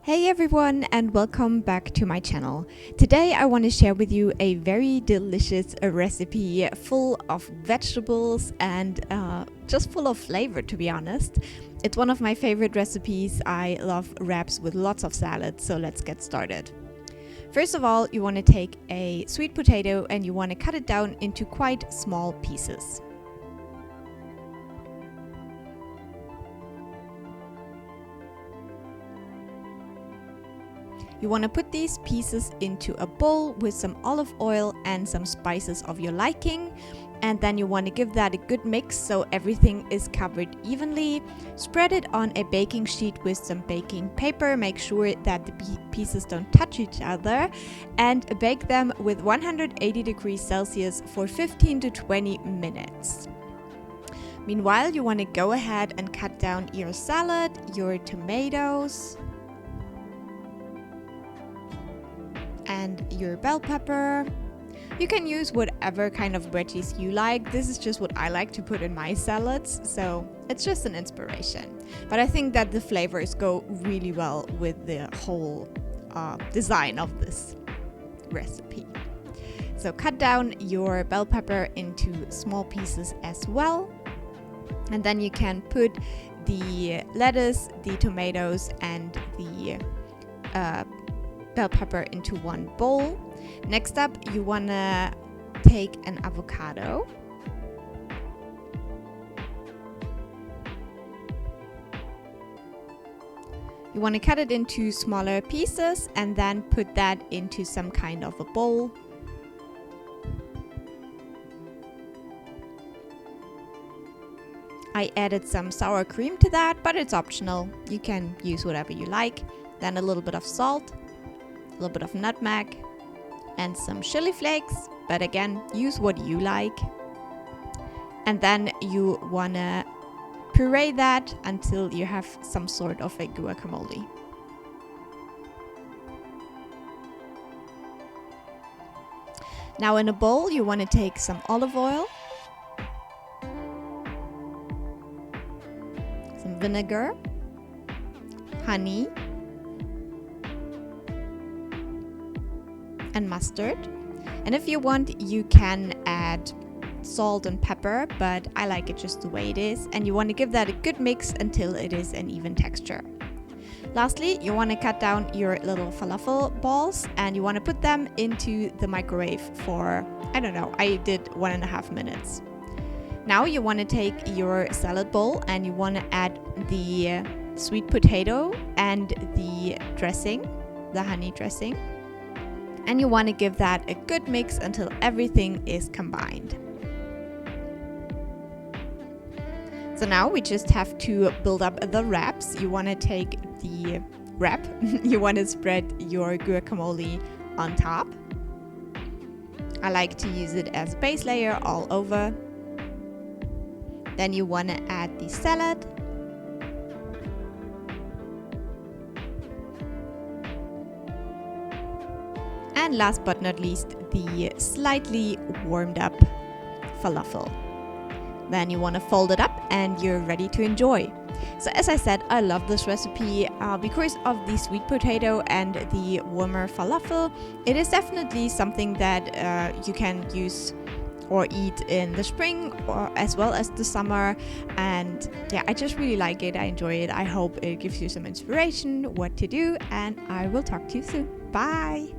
Hey everyone, and welcome back to my channel. Today I want to share with you a very delicious recipe full of vegetables and just full of flavor, to be honest. It's one of my favorite recipes. I love wraps with lots of salad, so let's get started. First of all, you want to take a sweet potato and you want to cut it down into quite small pieces. You want to put these pieces into a bowl with some olive oil and some spices of your liking, and then you want to give that a good mix so everything is covered evenly. Spread it on a baking sheet with some baking paper. Make sure that the pieces don't touch each other, and bake them with 180 degrees Celsius for 15 to 20 minutes. Meanwhile, you want to go ahead and cut down your salad, your tomatoes, and your bell pepper. You can use whatever kind of veggies you like. This is just what I like to put in my salads, so it's just an inspiration. But I think that the flavors go really well with the whole design of this recipe. So cut down your bell pepper into small pieces as well. And then you can put the lettuce, the tomatoes, and the bell pepper into one bowl. Next up, you want to take an avocado. You want to cut it into smaller pieces and then put that into some kind of a bowl. I added some sour cream to that, but it's optional. You can use whatever you like. Then a little bit of salt, a little bit of nutmeg, and some chili flakes, but again, use what you like. And then you wanna puree that until you have some sort of a guacamole. Now in a bowl, you wanna take some olive oil, some vinegar, honey, and mustard. And if you want, you can add salt and pepper, but I like it just the way it is. And you want to give that a good mix until it is an even texture. Lastly, you want to cut down your little falafel balls and you want to put them into the microwave for, I don't know, I did 1.5 minutes. Now you want to take your salad bowl and you want to add the sweet potato and the dressing, the honey dressing. And you want to give that a good mix until everything is combined. So now we just have to build up the wraps. You want to take the wrap, you want to spread your guacamole on top. I like to use it as a base layer all over. Then you want to add the salad. And last but not least, the slightly warmed up falafel. Then you want to fold it up and you're ready to enjoy. So as I said, I love this recipe because of the sweet potato and the warmer falafel. It is definitely something that you can use or eat in the spring or as well as the summer. And yeah, I just really like it. I enjoy it. I hope it gives you some inspiration what to do, and I will talk to you soon. Bye.